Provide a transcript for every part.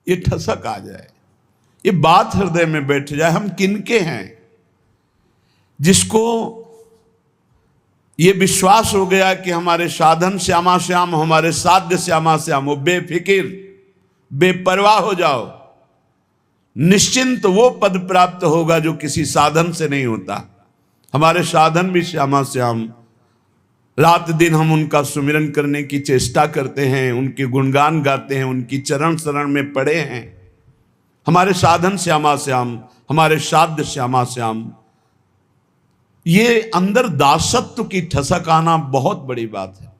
ये ठसक आ जाए, ये बात हृदय में बैठ जाए, हम किनके हैं। जिसको ये विश्वास हो गया कि हमारे साधन श्यामा श्याम, हमारे साध्य श्यामा श्याम, वो बेफिक्र बेपरवाह हो जाओ, निश्चिंत वो पद प्राप्त होगा जो किसी साधन से नहीं होता। हमारे साधन भी श्यामा श्याम, रात दिन हम उनका सुमिरन करने की चेष्टा करते हैं, उनके गुणगान गाते हैं, उनकी चरण शरण में पड़े हैं। हमारे साधन श्यामा श्याम, हमारे साध्य श्यामा श्याम। ये अंदर दासत्व की ठसक आना बहुत बड़ी बात है।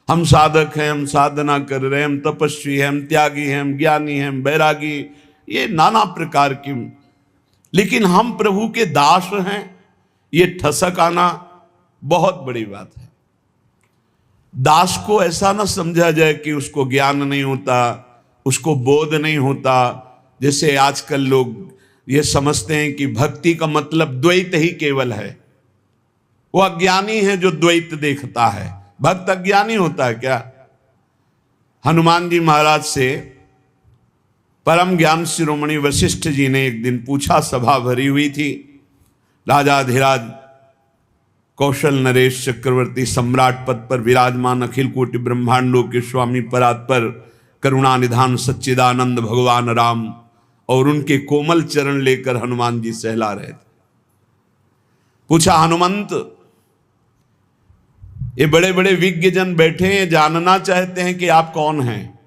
हम साधक हैं, हम साधना कर रहे हैं, हम तपस्वी हैं, हम त्यागी हैं, हम ज्ञानी हैं, हम बैरागी, ये नाना प्रकार की, लेकिन हम प्रभु के दास हैं, ये ठसक आना बहुत बड़ी बात है। दास को ऐसा ना समझा जाए कि उसको ज्ञान नहीं होता, उसको बोध नहीं होता। जैसे आजकल लोग ये समझते हैं कि भक्ति का मतलब द्वैत ही केवल है। वो अज्ञानी है जो द्वैत देखता है। भक्त अज्ञानी होता है क्या? हनुमान जी महाराज से परम ज्ञान शिरोमणि वशिष्ठ जी ने एक दिन पूछा, सभा भरी हुई थी, राजाधिराज कौशल नरेश चक्रवर्ती सम्राट पद पर विराजमान, अखिल कोटि ब्रह्मांडों के स्वामी परात्पर करुणा निधान सच्चिदानंद भगवान राम, और उनके कोमल चरण लेकर हनुमान जी सहला रहे थे। पूछा, हनुमंत, ये बड़े बड़े विज्ञ जन बैठे हैं, जानना चाहते हैं कि आप कौन हैं।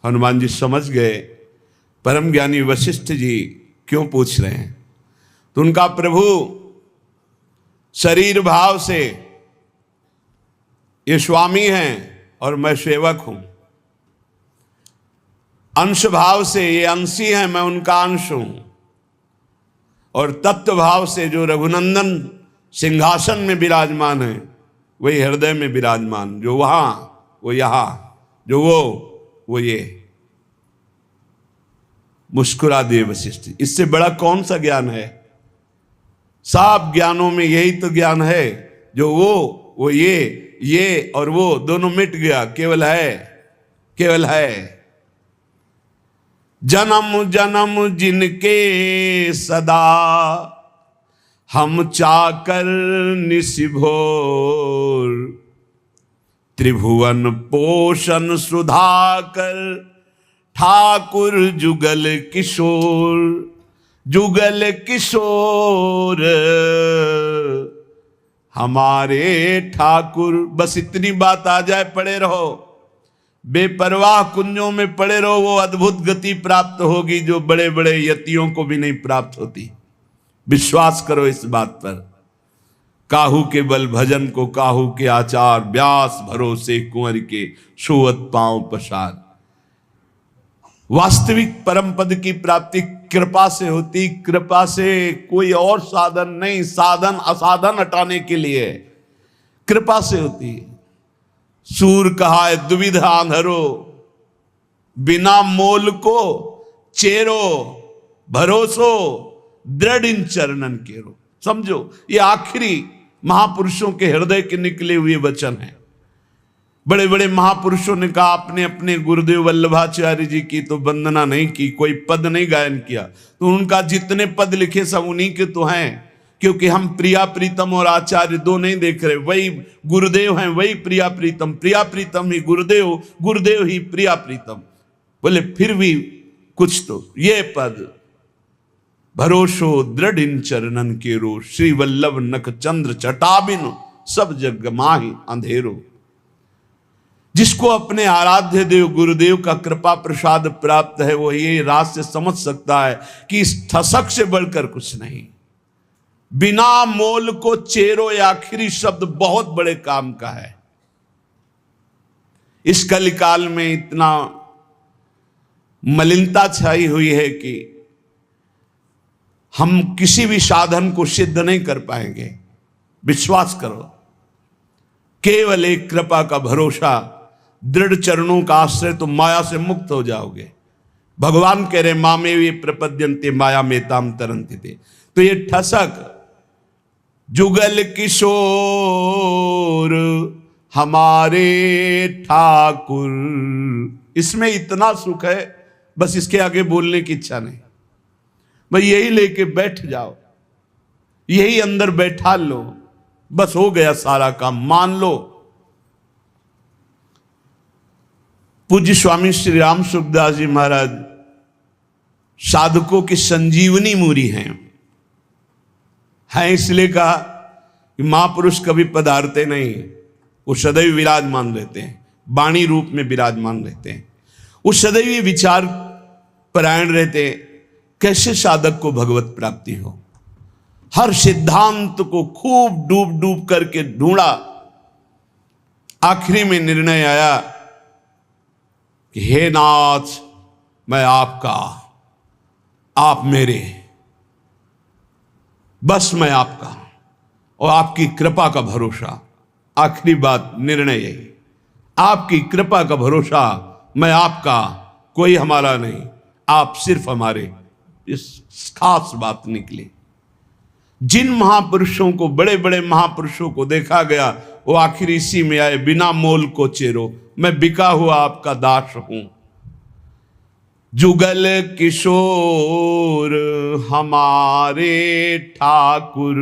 हनुमान जी समझ गए परम ज्ञानी वशिष्ठ जी क्यों पूछ रहे हैं। तो उनका, प्रभु शरीर भाव से ये स्वामी हैं और मैं सेवक हूं, अंश भाव से ये अंशी हैं, मैं उनका अंश हूं, और तत्व भाव से जो रघुनंदन सिंहासन में विराजमान है वही हृदय में विराजमान, जो वहां वो यहां, जो वो ये। मुस्कुरा दिए वशिष्ठ। इससे बड़ा कौन सा ज्ञान है? सब ज्ञानों में यही तो ज्ञान है, जो वो ये और वो दोनों मिट गया, केवल है। जन्म जन्म जिनके सदा हम चाकर निशिभोर, त्रिभुवन पोषण सुधाकर ठाकुर जुगल किशोर, जुगल किशोर हमारे ठाकुर। बस इतनी बात आ जाए, पड़े रहो, बेपरवाह कुंजों में पड़े रहो, वो अद्भुत गति प्राप्त होगी जो बड़े बड़े यतियों को भी नहीं प्राप्त होती। विश्वास करो इस बात पर। काहू के बल भजन को काहू के आचार, व्यास भरोसे कुंवर के सोवत पांव पसार। वास्तविक परम पद की प्राप्ति कृपा से होती, कृपा से, कोई और साधन नहीं। साधन असाधन हटाने के लिए कृपा से होती है। सूर कहा है दुविधा अंधरो, बिना मोल को चेरो, भरोसो दृढ़ इन चरणन केरो। समझो, ये आखिरी महापुरुषों के हृदय के निकले हुए वचन हैं। बड़े बड़े महापुरुषों ने कहा, अपने अपने गुरुदेव वल्लभाचार्य जी की तो वंदना नहीं की, कोई पद नहीं गायन किया, तो उनका जितने पद लिखे सब उन्हीं के तो हैं। क्योंकि हम प्रिया प्रीतम और आचार्य दो नहीं देख रहे, वही गुरुदेव हैं, वही प्रिया प्रीतम, प्रिया प्रीतम ही गुरुदेव, गुरुदेव ही प्रिया प्रीतम। बोले फिर भी कुछ तो ये पद, भरोसो दृढ़ इन चरणन के रो, श्री वल्लभ नख चंद्र चटाबिन सब जग माहि अंधेरो। जिसको अपने आराध्य देव गुरुदेव का कृपा प्रसाद प्राप्त है, वो ये रात से समझ सकता है कि इस ठसक से बढ़कर कुछ नहीं। बिना मोल को चेरो, ये आखिरी शब्द बहुत बड़े काम का है। इस कलिकाल में इतना मलिनता छाई हुई है कि हम किसी भी साधन को सिद्ध नहीं कर पाएंगे। विश्वास करो, केवल एक कृपा का भरोसा, दृढ़ चरणों का आश्रय, तो माया से मुक्त हो जाओगे। भगवान कह रहे मामे वे प्रपद्यन्ते माया में ताम तरन्ति थे। तो ये ठसक, जुगल किशोर हमारे ठाकुर। इसमें इतना सुख है, बस इसके आगे बोलने की इच्छा नहीं। भाई यही लेके बैठ जाओ, यही अंदर बैठा लो, बस हो गया सारा काम, मान लो। पूज्य स्वामी श्री राम सुखदास जी महाराज साधकों की संजीवनी मूरी हैं। इसलिए कहा कि महापुरुष कभी पधारते नहीं, वो सदैव विराजमान रहते हैं, वाणी रूप में विराजमान रहते हैं, वो सदैव विचार परायण रहते हैं। कैसे साधक को भगवत प्राप्ति हो, हर सिद्धांत को खूब डूब डूब करके ढूंढा। आखिरी में निर्णय आया कि हे नाथ, मैं आपका, आप मेरे, बस मैं आपका और आपकी कृपा का भरोसा। आखिरी बात, निर्णय यही, आपकी कृपा का भरोसा, मैं आपका, कोई हमारा नहीं, आप सिर्फ हमारे। इस खास बात निकली। जिन महापुरुषों को, बड़े बड़े महापुरुषों को देखा गया, वो आखिर इसी में आए, बिना मोल को चेरो, मैं बिका हुआ आपका दास हूं। जुगल किशोर हमारे ठाकुर,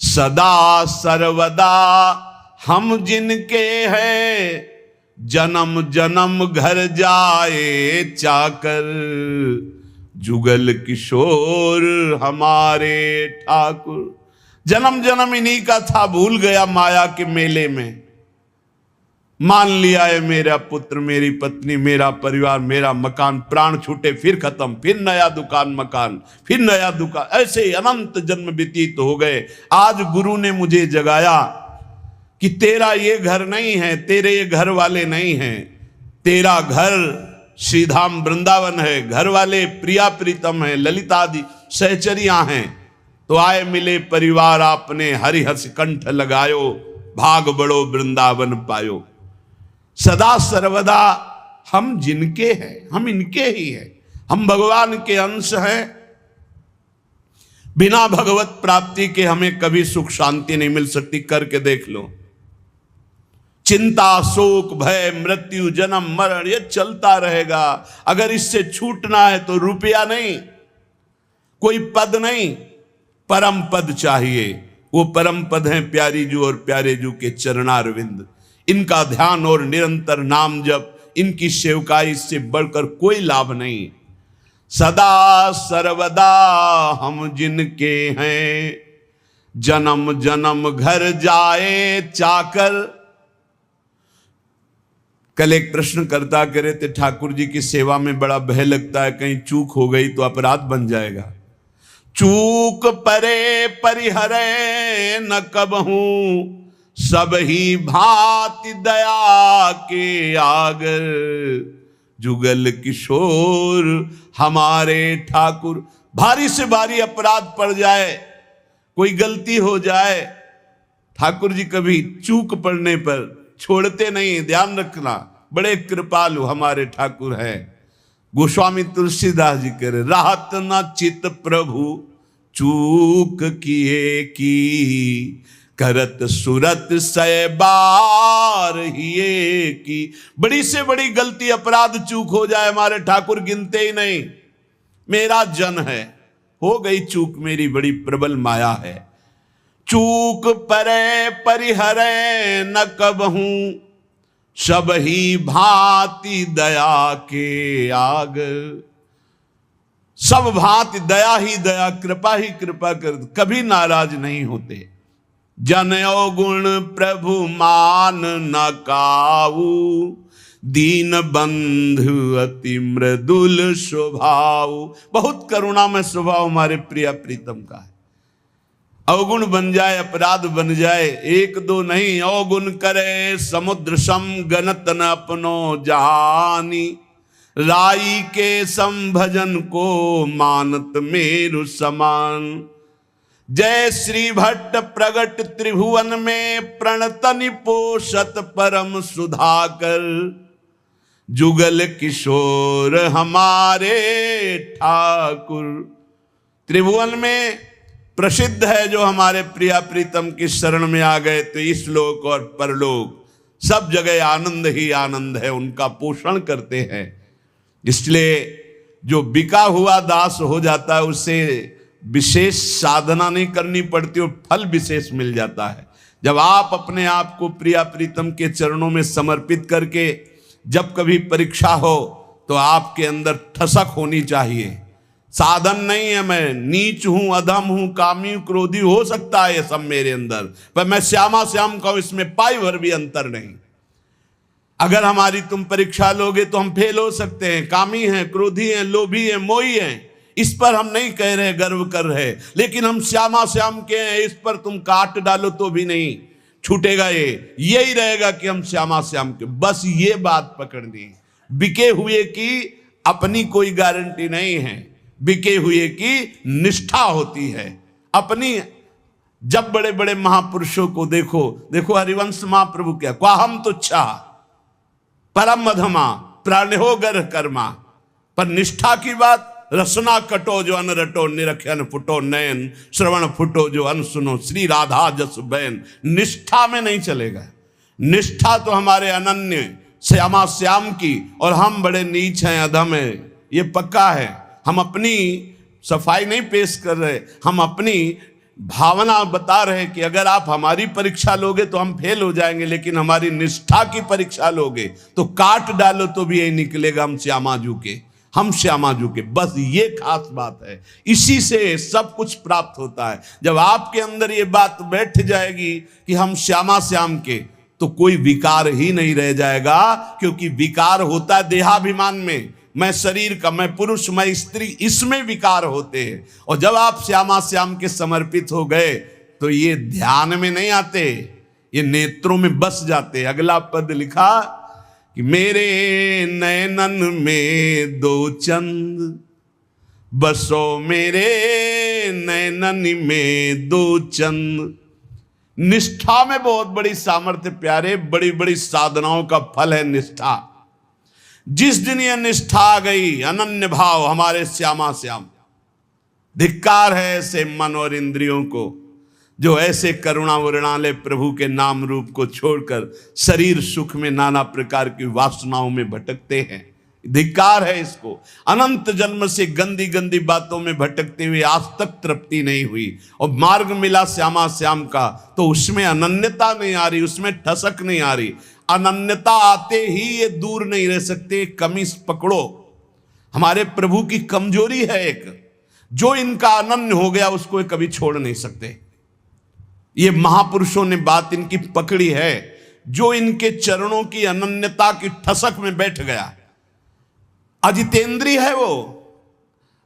सदा सर्वदा हम जिनके हैं, जन्म जन्म घर जाए चाकर। जुगल किशोर हमारे ठाकुर, जन्म जन्म इन्हीं का था, भूल गया माया के मेले में। मान लिया है मेरा पुत्र, मेरी पत्नी, मेरा परिवार, मेरा मकान, प्राण छूटे फिर खत्म, फिर नया दुकान मकान, फिर नया दुकान, ऐसे अनंत जन्म व्यतीत हो गए। आज गुरु ने मुझे जगाया कि तेरा ये घर नहीं है, तेरे ये घर वाले नहीं हैं, तेरा घर श्रीधाम वृंदावन है, घर वाले प्रिया प्रीतम है, ललितादि सहचरियां हैं। तो आए मिले परिवार आपने, हरिहर्ष कंठ लगायो, भाग बड़ो वृंदावन पायो। सदा सर्वदा हम जिनके हैं, हम इनके ही हैं, हम भगवान के अंश हैं। बिना भगवत प्राप्ति के हमें कभी सुख शांति नहीं मिल सकती। करके देख लो, चिंता शोक भय मृत्यु जन्म मरण ये चलता रहेगा। अगर इससे छूटना है तो रुपया नहीं, कोई पद नहीं, परम पद चाहिए। वो परम पद हैं प्यारी जू और प्यारे जू के चरणारविंद। इनका ध्यान और निरंतर नाम जप, इनकी सेवकाई, इससे बढ़कर कोई लाभ नहीं। सदा सर्वदा हम जिनके हैं, जन्म जन्म घर जाए चाकर। कल एक प्रश्न करता कह रहे थे, ठाकुर जी की सेवा में बड़ा भय लगता है, कहीं चूक हो गई तो अपराध बन जाएगा। चूक परे परिहरे न कबहूं, सब ही भांति दया के आगर। जुगल किशोर हमारे ठाकुर। भारी से भारी अपराध पड़ जाए, कोई गलती हो जाए, ठाकुर जी कभी चूक पड़ने पर छोड़ते नहीं। ध्यान रखना, बड़े कृपालु हमारे ठाकुर हैं। गोस्वामी तुलसीदास जी कह रहे, राहत न चित प्रभु चूक किए की, करत सुरत सै बार हिये की। बड़ी से बड़ी गलती अपराध चूक हो जाए, हमारे ठाकुर गिनते ही नहीं। मेरा जन है, हो गई चूक, मेरी बड़ी प्रबल माया है। चूक परे परिहरे न कबहूं, सब ही भांति दया के आगर। सब भांति दया ही दया, कृपा ही कृपा कर, कभी नाराज नहीं होते। जनयो गुण प्रभु मान न काऊ, दीन बंधु अति मृदुल स्वभाव। बहुत करुणा में स्वभाव हमारे प्रिया प्रीतम का है। अवगुण बन जाए, अपराध बन जाए, एक दो नहीं, अवगुण करे समुद्र सम, गणत न अपनो जहानी। राई के संभजन को मानत मेरु समान। जय श्री भट्ट प्रगट त्रिभुवन में, प्रणतनि पोषत परम सुधाकर। जुगल किशोर हमारे ठाकुर। त्रिभुवन में प्रसिद्ध है जो हमारे प्रिया प्रीतम की शरण में आ गए तो इस लोक और परलोक सब जगह आनंद ही आनंद है, उनका पोषण करते हैं। इसलिए जो बिका हुआ दास हो जाता है उसे विशेष साधना नहीं करनी पड़ती और फल विशेष मिल जाता है। जब आप अपने आप को प्रिया प्रीतम के चरणों में समर्पित करके जब कभी परीक्षा हो तो आपके अंदर ठसक होनी चाहिए। साधन नहीं है, मैं नीच हूं, अधम हूं, कामी हूं, क्रोधी हो सकता है ये सब मेरे अंदर, पर मैं श्यामा श्याम का इसमें पाई भर भी अंतर नहीं। अगर हमारी तुम परीक्षा लोगे तो हम फेल हो सकते हैं, कामी हैं, क्रोधी हैं, लोभी हैं, मोही हैं, इस पर हम नहीं कह रहे गर्व कर रहे, लेकिन हम श्यामा श्याम के हैं, इस पर तुम काट डालो तो भी नहीं छूटेगा। यही रहेगा कि हम श्यामा श्याम के, बस ये बात पकड़नी। बिके हुए की अपनी कोई गारंटी नहीं है, बिके हुए की निष्ठा होती है अपनी। जब बड़े बड़े महापुरुषों को देखो, देखो हरिवंश महाप्रभु क्या, क्वाहम तुच्छा परम मधमा प्राणहो गर कर्मा, पर निष्ठा की बात, रसना कटो जो अन रटो, निरखन फुटो नयन, श्रवण फुटो जो अन सुनो, श्री राधा जस बैन। निष्ठा में नहीं चलेगा। निष्ठा तो हमारे अनन्य श्यामा श्याम की, और हम बड़े नीच हैं, अधम हैं, ये पक्का है। हम अपनी सफाई नहीं पेश कर रहे, हम अपनी भावना बता रहे कि अगर आप हमारी परीक्षा लोगे तो हम फेल हो जाएंगे, लेकिन हमारी निष्ठा की परीक्षा लोगे तो काट डालो तो भी यही निकलेगा, हम श्यामाजू के, हम श्यामाजू के। बस ये खास बात है, इसी से सब कुछ प्राप्त होता है। जब आपके अंदर ये बात बैठ जाएगी कि हम श्यामा श्याम के, तो कोई विकार ही नहीं रह जाएगा, क्योंकि विकार होता है देहाभिमान में, मैं शरीर का, मैं पुरुष, मैं स्त्री, इसमें विकार होते हैं। और जब आप श्यामा श्याम के समर्पित हो गए तो ये ध्यान में नहीं आते, ये नेत्रों में बस जाते। अगला पद लिखा कि मेरे नयनन में दो चंद बसो, मेरे नयनन में दो चंद। निष्ठा में बहुत बड़ी सामर्थ्य प्यारे, बड़ी बड़ी साधनाओं का फल है निष्ठा। जिस दिन ये निष्ठा आ गई, अनन्य भाव हमारे श्यामा श्याम, धिक्कार है ऐसे मन और इंद्रियों को जो ऐसे करुणा वरुणालय प्रभु के नाम रूप को छोड़कर शरीर सुख में नाना प्रकार की वासनाओं में भटकते हैं। धिक्कार है इसको। अनंत जन्म से गंदी गंदी बातों में भटकते हुए आज तक तृप्ति नहीं हुई, और मार्ग मिला श्यामा श्याम का तो उसमें अनन्यता नहीं आ रही, उसमें ठसक नहीं आ रही। अनन्यता आते ही ये दूर नहीं रह सकते। कमी पकड़ो, हमारे प्रभु की कमजोरी है एक, जो इनका अनन्य हो गया उसको कभी छोड़ नहीं सकते। ये महापुरुषों ने बात इनकी पकड़ी है, जो इनके चरणों की अनन्यता की ठसक में बैठ गया। अजितेंद्री है वो,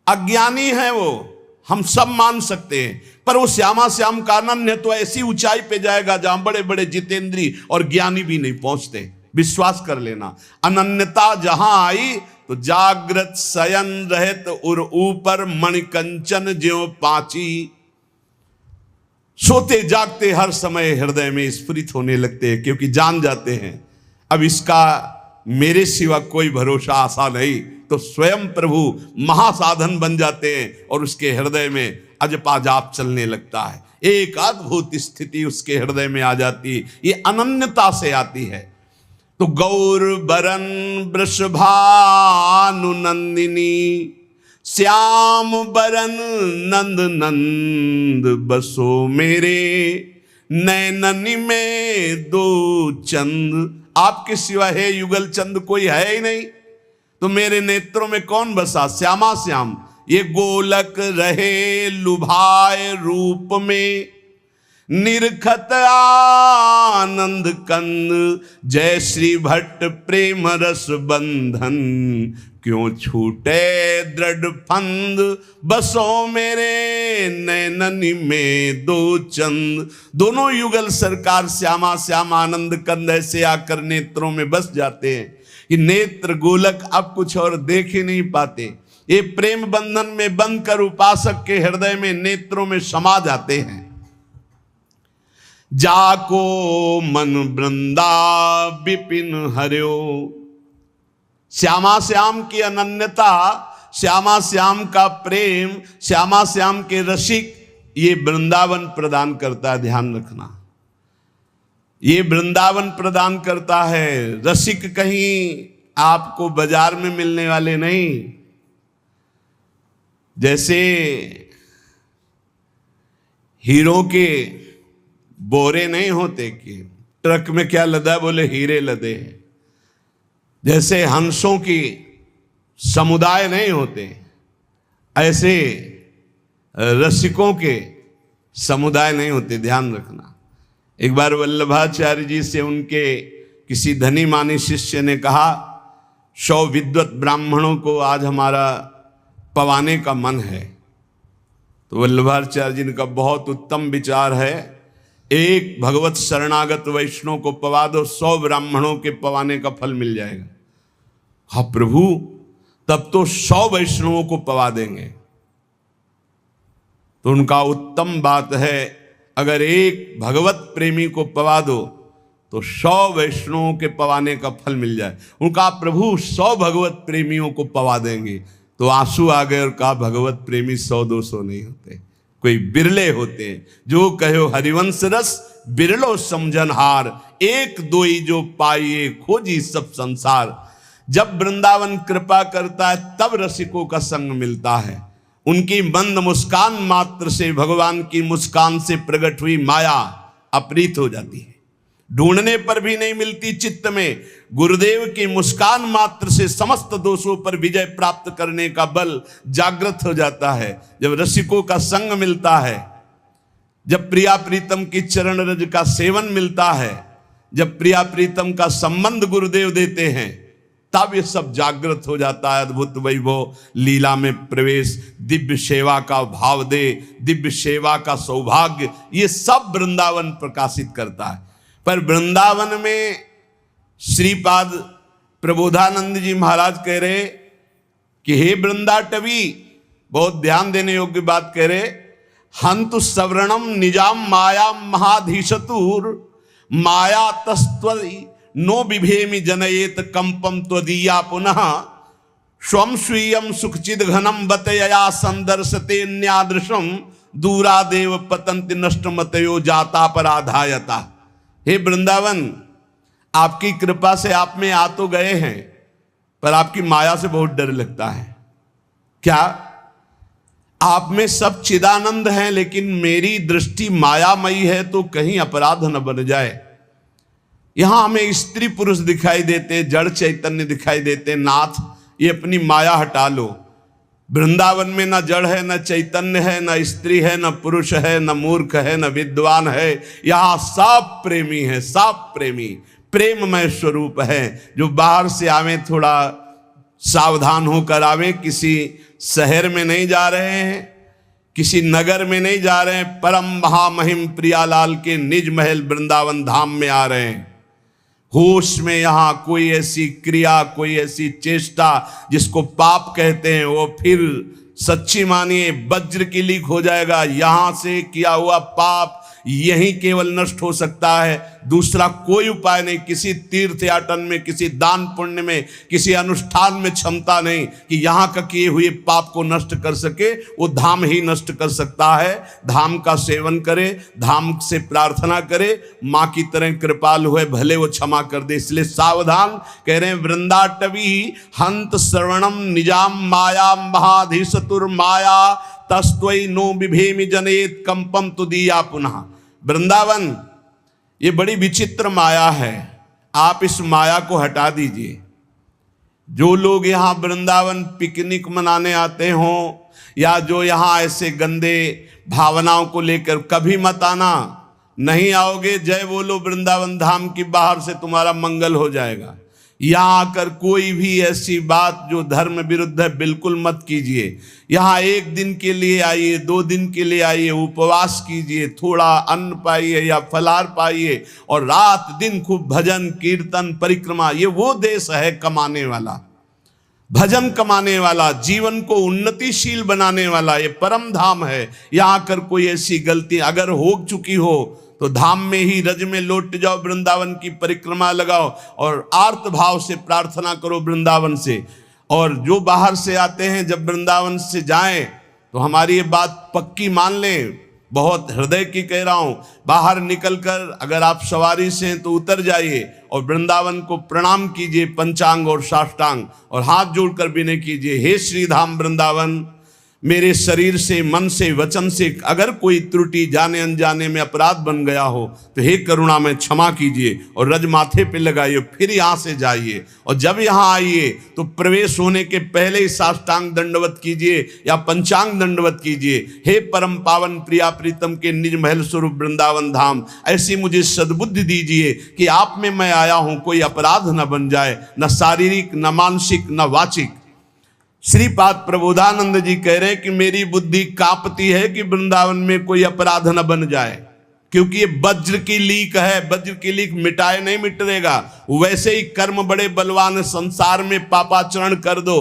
अज्ञानी है वो, हम सब मान सकते हैं, पर वो श्यामा श्याम का अनन्य तो ऐसी ऊंचाई पे जाएगा जहां बड़े बड़े जितेंद्री और ज्ञानी भी नहीं पहुंचते। विश्वास कर लेना, अनन्यता जहां आई तो जागृत शयन रहत उर ऊपर मणिकंचन ज्यों पांची, सोते जागते हर समय हृदय में स्फुरित होने लगते हैं, क्योंकि जान जाते हैं अब इसका मेरे सिवा कोई भरोसा आशा नहीं, तो स्वयं प्रभु महासाधन बन जाते हैं और उसके हृदय में अजपा जाप चलने लगता है। एक अद्भुत स्थिति उसके हृदय में आ जाती है, ये अनन्यता से आती है। तो गौर बरन वृषभानु नंदिनी, श्याम बरन नंद नंद बसो, मेरे नैननी में दो चंद। आपके सिवा है युगल चंद कोई है ही नहीं, तो मेरे नेत्रों में कौन बसा? श्यामा श्याम। ये गोलक रहे लुभाए रूप में, निरखत आनंद कंद, जय श्री भट्ट प्रेम रस बंधन, क्यों छूटे दृढ़ फंद, बसो मेरे नैननी में दो चंद। दोनों युगल सरकार श्यामा श्याम आनंद कंद ऐसे आकर नेत्रों में बस जाते हैं कि नेत्र गोलक अब कुछ और देख ही नहीं पाते। ये प्रेम बंधन में बंद कर उपासक के हृदय में नेत्रों में समा जाते हैं। जाको मन वृंदा विपिन हरियो, श्यामा श्याम की अनन्यता, श्यामा श्याम का प्रेम, श्यामा श्याम के रसिक ये वृंदावन प्रदान करता है, ध्यान रखना, ये वृंदावन प्रदान करता है। रसिक कहीं आपको बाजार में मिलने वाले नहीं। जैसे हीरों के बोरे नहीं होते कि ट्रक में क्या लदा, बोले हीरे लदे हैं। जैसे हंसों की समुदाय नहीं होते, ऐसे रसिकों के समुदाय नहीं होते, ध्यान रखना। एक बार वल्लभाचार्य जी से उनके किसी धनी मानी शिष्य ने कहा, 100 विद्वत ब्राह्मणों को आज हमारा पवाने का मन है। तो वल्लभाचार्य जी ने कहा, बहुत उत्तम विचार है, एक भगवत शरणागत वैष्णव को पवा दो, 100 ब्राह्मणों के पवाने का फल मिल जाएगा। हाँ प्रभु, तब तो 100 वैष्णवों को पवा देंगे। तो उनका उत्तम बात है, अगर एक भगवत प्रेमी को पवा दो तो 100 वैष्णवों के पवाने का फल मिल जाए। उनका प्रभु 100 भगवत प्रेमियों को पवा देंगे। तो आंसू आ गए और कहा, भगवत प्रेमी 100-200 नहीं होते, कोई बिरले होते हैं। जो कहो हरिवंश रस बिरलो समझनहार, एक दोई जो पाइए खोजी सब संसार। जब वृंदावन कृपा करता है तब रसिकों का संग मिलता है। उनकी मंद मुस्कान मात्र से भगवान की मुस्कान से प्रकट हुई माया अपरीत हो जाती है, ढूंढने पर भी नहीं मिलती चित्त में। गुरुदेव की मुस्कान मात्र से समस्त दोषों पर विजय प्राप्त करने का बल जागृत हो जाता है। जब रसिकों का संग मिलता है, जब प्रिया प्रीतम की चरण रज का सेवन मिलता है, जब प्रिया प्रीतम का संबंध गुरुदेव देते हैं, तब ये सब जागृत हो जाता है। अद्भुत वैभव लीला में प्रवेश, दिव्य सेवा का भाव दे, दिव्य सेवा का सौभाग्य, ये सब वृंदावन प्रकाशित करता है। पर वृंदावन में श्रीपाद प्रबोधानंद जी महाराज कह रहे कि हे वृंदाटवी, बहुत ध्यान देने योग्य बात कह रहे, हंतु सवर्णम निजाम माया महाधीशतुर माया तस्त्वई नो बिभेमि जनयेत कंपम त्वदीया पुनः स्वम स्वीयम सुखचिद घनम बतया संदर्शते न्यादृशम दूरादेव पतंति नष्टमतयो जाता पराधायता। हे वृंदावन, आपकी कृपा से आप में आ तो गए हैं, पर आपकी माया से बहुत डर लगता है। क्या आप में सब चिदानंद हैं, लेकिन मेरी दृष्टि मायामयी है, तो कहीं अपराध न बन जाए। यहां हमें स्त्री पुरुष दिखाई देते, जड़ चैतन्य दिखाई देते। नाथ, ये अपनी माया हटा लो। वृंदावन में न जड़ है, न चैतन्य है, न स्त्री है, न पुरुष है, न मूर्ख है, न विद्वान है। यहां सब प्रेमी है, सब प्रेमी प्रेममय स्वरूप है। जो बाहर से आवे थोड़ा सावधान होकर आवे। किसी शहर में नहीं जा रहे हैं, किसी नगर में नहीं जा रहे हैं, परम महामहिम प्रियालाल के निज महल वृंदावन धाम में आ रहे हैं। होश में यहां कोई ऐसी क्रिया, कोई ऐसी चेष्टा जिसको पाप कहते हैं, वो फिर सच्ची मानिए वज्र की लीक हो जाएगा। यहां से किया हुआ पाप यही केवल नष्ट हो सकता है, दूसरा कोई उपाय नहीं। किसी तीर्थ याटन में, किसी दान पुण्य में, किसी अनुष्ठान में क्षमता नहीं कि यहाँ का किए हुए पाप को नष्ट कर सके। वो धाम ही नष्ट कर सकता है। धाम का सेवन करे, धाम से प्रार्थना करे, माँ की तरह कृपाल हुए, भले वो क्षमा कर दे। इसलिए सावधान कह रहे हैं, वृंदाटवी हंत श्रवणम निजाम माया महाधीशतुर माया तस्त्वई नो बिभेमि जनेत कंपम तुदीया पुनः। वृंदावन ये बड़ी विचित्र माया है, आप इस माया को हटा दीजिए। जो लोग यहाँ वृंदावन पिकनिक मनाने आते हों, या जो यहाँ ऐसे गंदे भावनाओं को लेकर, कभी मत आना। नहीं आओगे, जय बोलो वृंदावन धाम की, बाहर से तुम्हारा मंगल हो जाएगा। यहाँ आकर कोई भी ऐसी बात जो धर्म विरुद्ध है बिल्कुल मत कीजिए। यहाँ 1 दिन के लिए आइए, 2 दिन के लिए आइए, उपवास कीजिए, थोड़ा अन्न पाइए या फलाहार पाइए, और रात दिन खूब भजन कीर्तन परिक्रमा। ये वो देश है कमाने वाला, भजन कमाने वाला, जीवन को उन्नतिशील बनाने वाला। ये परम धाम है। यहाँ आकर कोई ऐसी गलती अगर हो चुकी हो तो धाम में ही रज में लौट जाओ, वृंदावन की परिक्रमा लगाओ और आर्त भाव से प्रार्थना करो वृंदावन से। और जो बाहर से आते हैं, जब वृंदावन से जाएं तो हमारी ये बात पक्की मान लें, बहुत हृदय की कह रहा हूं, बाहर निकलकर अगर आप सवारी से हैं तो उतर जाइए और वृंदावन को प्रणाम कीजिए, पंचांग और साष्टांग, और हाथ जोड़कर विनय कीजिए, हे श्रीधाम वृंदावन, मेरे शरीर से, मन से, वचन से अगर कोई त्रुटि जाने अनजाने में अपराध बन गया हो तो हे करुणा में क्षमा कीजिए, और रज माथे पे लगाइए, फिर यहाँ से जाइए, और जब यहाँ आइए तो प्रवेश होने के पहले ही साष्टांग दंडवत कीजिए या पंचांग दंडवत कीजिए। हे परम पावन प्रिया प्रीतम के निज महल स्वरूप वृंदावन धाम, ऐसी मुझे सद्बुद्धि दीजिए कि आप में मैं आया हूँ कोई अपराध न बन जाए, न शारीरिक, न मानसिक, न वाचिक। श्रीपाद प्रबोधानंद जी कह रहे हैं कि मेरी बुद्धि कांपती है कि वृंदावन में कोई अपराध न बन जाए, क्योंकि ये वज्र की लीक है, वज्र की लीक मिटाए नहीं मिटेगा। वैसे ही कर्म बड़े बलवान है, संसार में पापाचरण कर दो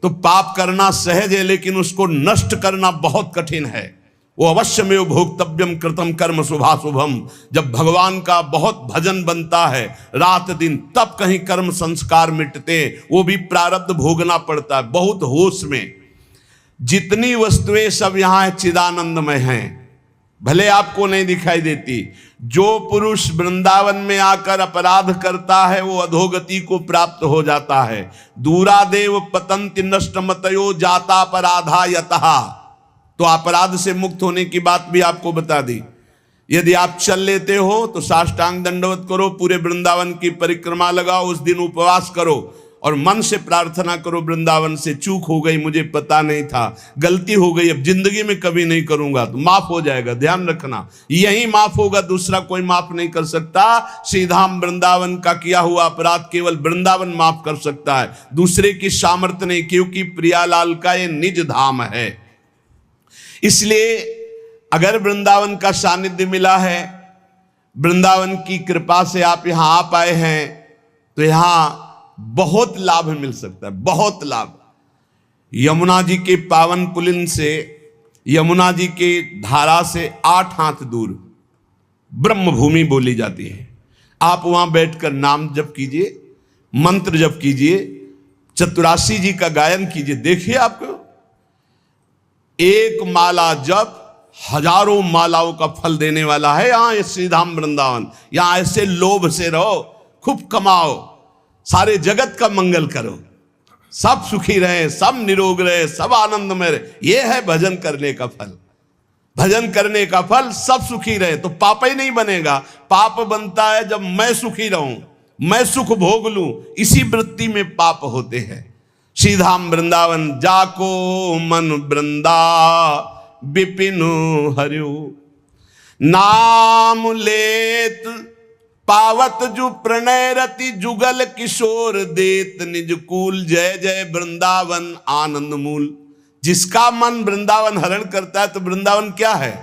तो पाप करना सहज है, लेकिन उसको नष्ट करना बहुत कठिन है। वो अवश्य में भोक्तव्यम कृतम कर्म शुभाशुभम, जब भगवान का बहुत भजन बनता है रात दिन, तब कहीं कर्म संस्कार मिटते, वो भी प्रारब्ध भोगना पड़ता है। बहुत होश में, जितनी वस्तुएं सब यहाँ है चिदानंदमय हैं, भले आपको नहीं दिखाई देती। जो पुरुष वृंदावन में आकर अपराध करता है वो अधोगति को प्राप्त हो जाता है। दूरादेव पतंति नष्ट मतयो जाता अपराधा यतः, तो अपराध से मुक्त होने की बात भी आपको बता दी। यदि आप चल लेते हो तो साष्टांग दंडवत करो, पूरे वृंदावन की परिक्रमा लगाओ, उस दिन उपवास करो और मन से प्रार्थना करो, वृंदावन से चूक हो गई, मुझे पता नहीं था, गलती हो गई, अब जिंदगी में कभी नहीं करूंगा, तो माफ हो जाएगा। ध्यान रखना, यही माफ होगा, दूसरा कोई माफ नहीं कर सकता। श्रीधाम वृंदावन का किया हुआ अपराध केवल वृंदावन माफ कर सकता है, दूसरे की सामर्थ्य नहीं, क्योंकि प्रियालाल का ये निज धाम है। इसलिए अगर वृंदावन का सानिध्य मिला है, वृंदावन की कृपा से आप यहां आ पाए हैं, तो यहां बहुत लाभ मिल सकता है, बहुत लाभ। यमुना जी के पावन पुलिन से, यमुना जी के धारा से 8 हाथ दूर ब्रह्म भूमि बोली जाती है। आप वहां बैठकर नाम जप कीजिए, मंत्र जप कीजिए, चतुरासी जी का गायन कीजिए। देखिए आपको एक माला जप हजारों मालाओं का फल देने वाला है यहां श्रीधाम वृंदावन। यहां ऐसे लोभ से रहो, खूब कमाओ, सारे जगत का मंगल करो, सब सुखी रहे, सब निरोग रहे, सब आनंद में रहे। यह है भजन करने का फल। भजन करने का फल सब सुखी रहे तो पाप ही नहीं बनेगा। पाप बनता है जब मैं सुखी रहूं, मैं सुख भोग लूं, इसी वृत्ति में पाप होते हैं। श्रीधाम वृंदावन जाको मन वृंदा विपिन हरियो, नाम लेत पावत जु प्रणय रति, जुगल किशोर देत निज कूल, जय जय वृंदावन आनंद मूल। जिसका मन वृंदावन हरण करता है तो वृंदावन क्या है?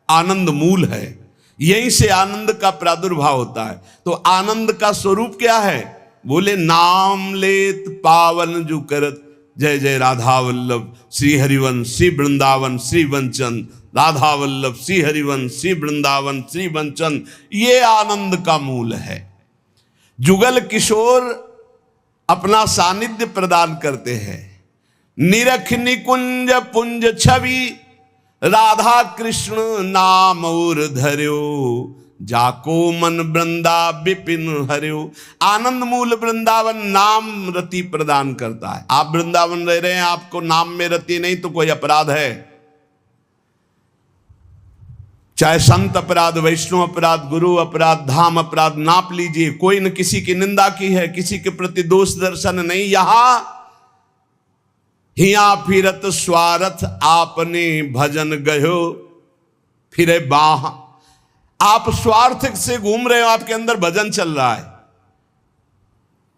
आनंद मूल है। यहीं से आनंद का प्रादुर्भाव होता है। तो आनंद का स्वरूप क्या है? बोले नाम लेत पावन जु करत, जय जय राधा वल्लभ श्री हरिवंश श्री वृंदावन श्री वंचन, राधा वल्लभ श्री हरिवंश श्री वृंदावन श्री वंचन, ये आनंद का मूल है। जुगल किशोर अपना सानिध्य प्रदान करते हैं। निरख निकुंज पुंज छवि, राधा कृष्ण नाम और धर्यो, जाको मन वृंदा विपिन हरियो। आनंद मूल वृंदावन नाम रति प्रदान करता है। आप वृंदावन रह रहे हैं, आपको नाम में रति नहीं तो कोई अपराध है। चाहे संत अपराध, वैष्णव अपराध, गुरु अपराध, धाम अपराध नाप लीजिए, कोई न किसी की निंदा की है, किसी के प्रति दोष दर्शन नहीं। यहां हिया फिरत स्वार्थ आपने भजन गयो फिरे बाह। आप स्वार्थ से घूम रहे हो, आपके अंदर भजन चल रहा है।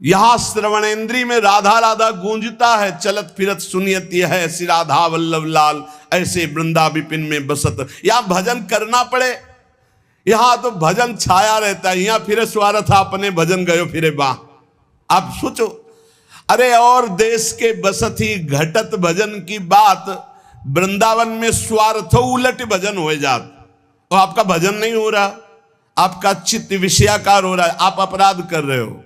यहां श्रवणेंद्री में राधा राधा गूंजता है, चलत फिरत सुनियत यह है श्री राधा वल्लभ लाल, ऐसे वृंदा विपिन में बसत। यहां भजन करना पड़े, यहां तो भजन छाया रहता है। यहां फिरे स्वार्थ आपने भजन गयो फिरे बाह। आप सोचो, अरे और देश के बसत ही घटत भजन की बात, वृंदावन में स्वार्थ उलट भजन हो जात, तो आपका भजन नहीं हो रहा, आपका चित्त विषयाकार हो रहा है, आप अपराध कर रहे हो।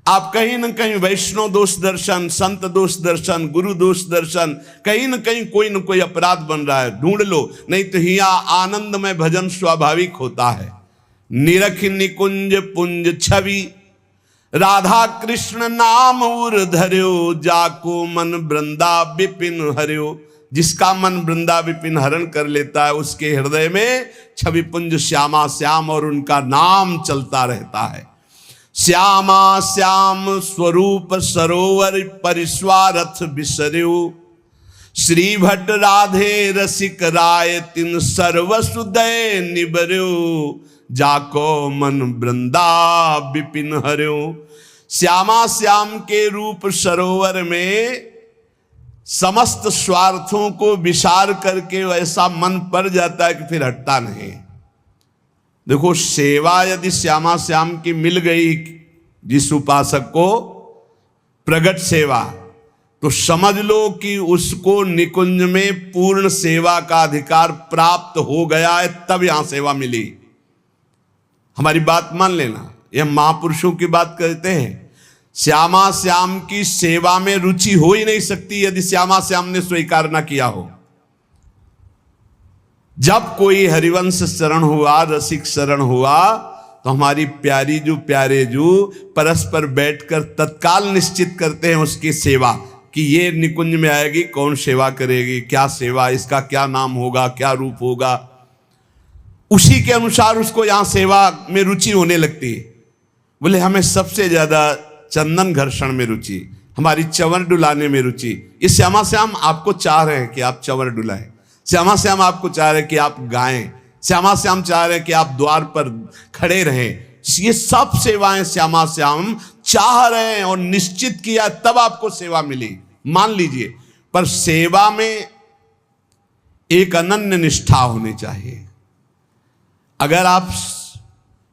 आप कहीं न कहीं वैष्णव दोष दर्शन, संत दोष दर्शन, गुरु दोष दर्शन, कहीं न कहीं कोई न कोई अपराध बन रहा है, ढूंढ लो। नहीं तो हिया आनंद में भजन स्वाभाविक होता है। निरख निकुंज पुंज छवि, राधा कृष्ण नाम उर धर्यो, जाको मन वृंदा विपिन हर्यो। जिसका मन वृंदा विपिन हरण कर लेता है, उसके हृदय में छवि पुंज श्यामा श्याम और उनका नाम चलता रहता है। श्यामा श्याम स्वरूप सरोवर, परिस्वारथ बिसर्यो। श्री भट्ट राधे रसिक राय, तिन सर्वसुदय निबर्यो। जाको मन वृंदा विपिन हर्यो। श्यामा श्याम के रूप सरोवर में समस्त स्वार्थों को विसार करके ऐसा मन पड़ जाता है कि फिर हटता नहीं। देखो, सेवा यदि श्यामा श्याम की मिल गई जिस उपासक को, प्रगट सेवा, तो समझ लो कि उसको निकुंज में पूर्ण सेवा का अधिकार प्राप्त हो गया है, तब यहां सेवा मिली। हमारी बात मान लेना, यह महापुरुषों की बात कहते हैं। श्यामा श्याम की सेवा में रुचि हो ही नहीं सकती यदि श्यामा श्याम ने स्वीकार ना किया हो। जब कोई हरिवंश शरण हुआ, रसिक शरण हुआ, तो हमारी प्यारी जो प्यारे जो परस्पर बैठकर तत्काल निश्चित करते हैं उसकी सेवा, कि ये निकुंज में आएगी, कौन सेवा करेगी, क्या सेवा, इसका क्या नाम होगा, क्या रूप होगा। उसी के अनुसार उसको यहां सेवा में रुचि होने लगती है। बोले हमें सबसे ज्यादा चंदन घर्षण में रुचि, हमारी चंवर डुलाने में रुचि। ये श्यामा श्याम आपको चाह रहे हैं कि आप चंवर डुलाएं, श्यामा श्याम आपको चाह रहे हैं कि आप गाएं, श्यामा श्याम चाह रहे हैं कि आप द्वार पर खड़े रहें। ये सब सेवाएं श्यामा श्याम चाह रहे हैं और निश्चित किया तब आपको सेवा मिली, मान लीजिए। पर सेवा में एक अनन्य निष्ठा होनी चाहिए। अगर आप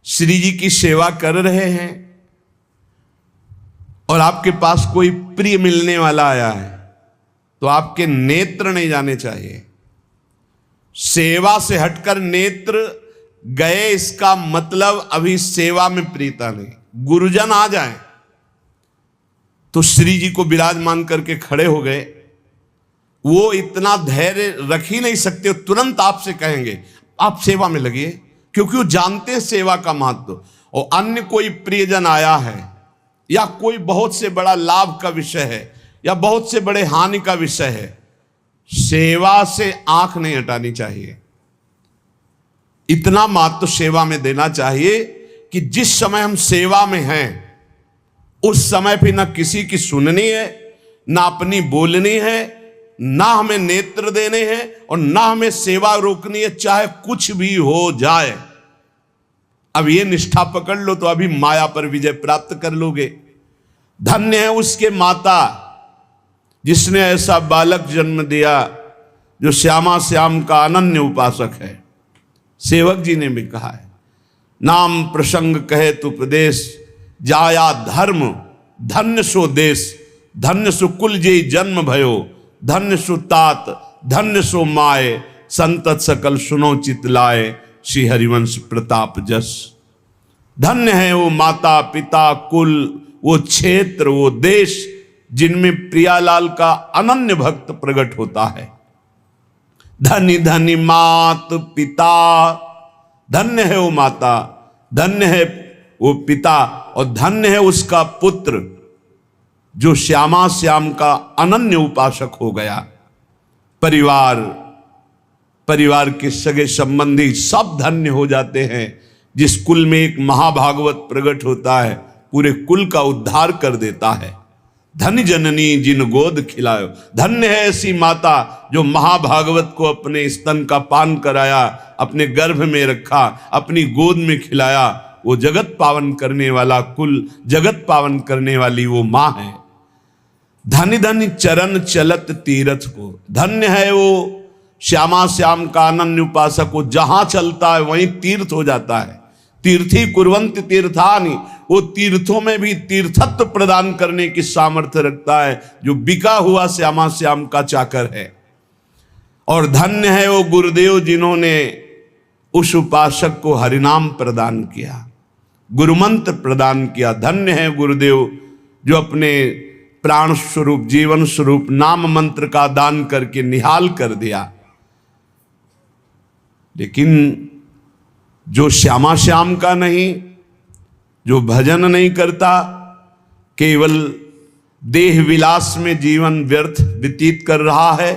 श्री जी की सेवा कर रहे हैं और आपके पास कोई प्रिय मिलने वाला आया है, तो आपके नेत्र नहीं जाने चाहिए। सेवा से हटकर नेत्र गए, इसका मतलब अभी सेवा में प्रीता नहीं। गुरुजन आ जाएं तो श्री जी को विराजमान करके खड़े हो गए, वो इतना धैर्य रख ही नहीं सकते, तुरंत आपसे कहेंगे आप सेवा में लगिए, क्योंकि वो जानते हैं सेवा का महत्व। और अन्य कोई प्रियजन आया है या कोई बहुत से बड़ा लाभ का विषय है या बहुत से बड़े हानि का विषय है, सेवा से आंख नहीं हटानी चाहिए। इतना महत्व सेवा में देना चाहिए कि जिस समय हम सेवा में हैं उस समय फिर ना किसी की सुननी है, ना अपनी बोलनी है, ना हमें नेत्र देने हैं और ना हमें सेवा रोकनी है, चाहे कुछ भी हो जाए। अब ये निष्ठा पकड़ लो तो अभी माया पर विजय प्राप्त कर लोगे। धन्य है उसके माता जिसने ऐसा बालक जन्म दिया जो श्यामा श्याम का अनन्य उपासक है। सेवक जी ने भी कहा है, नाम प्रसंग कहे तो उपदेश, जाया धर्म धन्य सो देश, धन्य सो कुल जे जन्म भयो, धन्य सो तात धन्य सो माए, संतत सकल सुनो चित लाए, श्री हरिवंश प्रताप जस। धन्य है वो माता पिता कुल, वो क्षेत्र, वो देश जिनमें प्रियालाल का अनन्य भक्त प्रकट होता है। धनी धनी मात पिता, धन्य है वो माता, धन्य है वो पिता और धन्य है उसका पुत्र जो श्यामा श्याम का अनन्य उपासक हो गया। परिवार के सगे संबंधी सब धन्य हो जाते हैं। जिस कुल में एक महाभागवत प्रकट होता है, पूरे कुल का उद्धार कर देता है। धन्य जननी जिन गोद खिलायो, धन्य है ऐसी माता जो महाभागवत को अपने स्तन का पान कराया, अपने गर्भ में रखा, अपनी गोद में खिलाया। वो जगत पावन करने वाला कुल, जगत पावन करने वाली वो माँ है। धन्य धन्य चरण चलत तीर्थ को, धन्य है वो श्यामा श्याम का अनन्य उपासक को, जहां चलता है वहीं तीर्थ हो जाता है। तीर्थी कुर्वन्ति तीर्थानि, वो तीर्थों में भी तीर्थत्व प्रदान करने की सामर्थ्य रखता है जो बिका हुआ श्यामा श्याम का चाकर है। और धन्य है वो गुरुदेव जिन्होंने उस उपासक को हरिनाम प्रदान किया, गुरुमंत्र प्रदान किया। धन्य है गुरुदेव जो अपने प्राण स्वरूप जीवन स्वरूप नाम मंत्र का दान करके निहाल कर दिया। लेकिन जो श्यामा श्याम का नहीं, जो भजन नहीं करता, केवल देह विलास में जीवन व्यर्थ व्यतीत कर रहा है,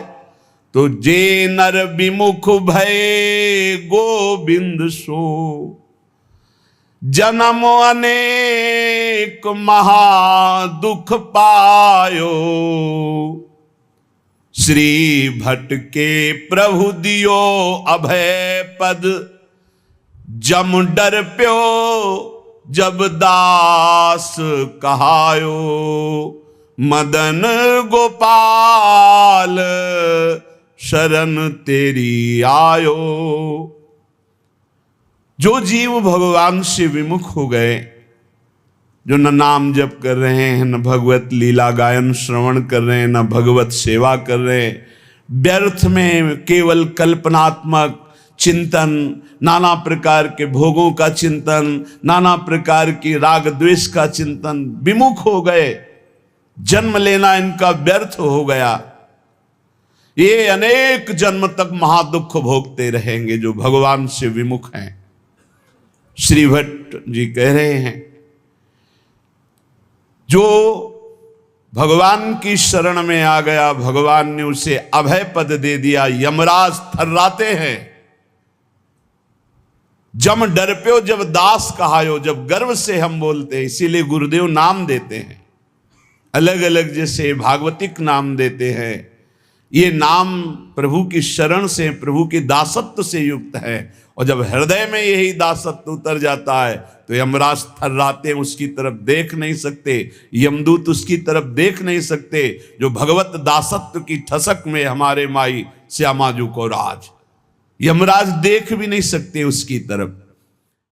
तो जे नर विमुख भय गोविंद सो, जन्म अनेक महा दुख पायो, श्री भट्ट के प्रभु दियो अभय पद, जम डर प्यो जब दास कहायो, मदन गोपाल शरण तेरी आयो। जो जीव भगवान से विमुख हो गए, जो न नाम जप कर रहे हैं, न भगवत लीला गायन श्रवण कर रहे हैं, न भगवत सेवा कर रहे हैं, व्यर्थ में केवल कल्पनात्मक चिंतन, नाना प्रकार के भोगों का चिंतन, नाना प्रकार की राग द्वेष का चिंतन, विमुख हो गए, जन्म लेना इनका व्यर्थ हो गया। ये अनेक जन्म तक महादुख भोगते रहेंगे जो भगवान से विमुख हैं। श्री भट्ट जी कह रहे हैं, जो भगवान की शरण में आ गया, भगवान ने उसे अभय पद दे दिया, यमराज थर्राते हैं। जम डर प्यो जब दास कहायो, जब गर्व से हम बोलते हैं, इसीलिए गुरुदेव नाम देते हैं, अलग अलग जैसे भागवतिक नाम देते हैं। ये नाम प्रभु की शरण से, प्रभु की दासत्व से युक्त है। और जब हृदय में यही दासत्व उतर जाता है तो यमराज थर्राते, उसकी तरफ देख नहीं सकते, यमदूत उसकी तरफ देख नहीं सकते। जो भगवत दासत्व की ठसक में हमारे माई श्यामा जू को राज, यमराज देख भी नहीं सकते उसकी तरफ।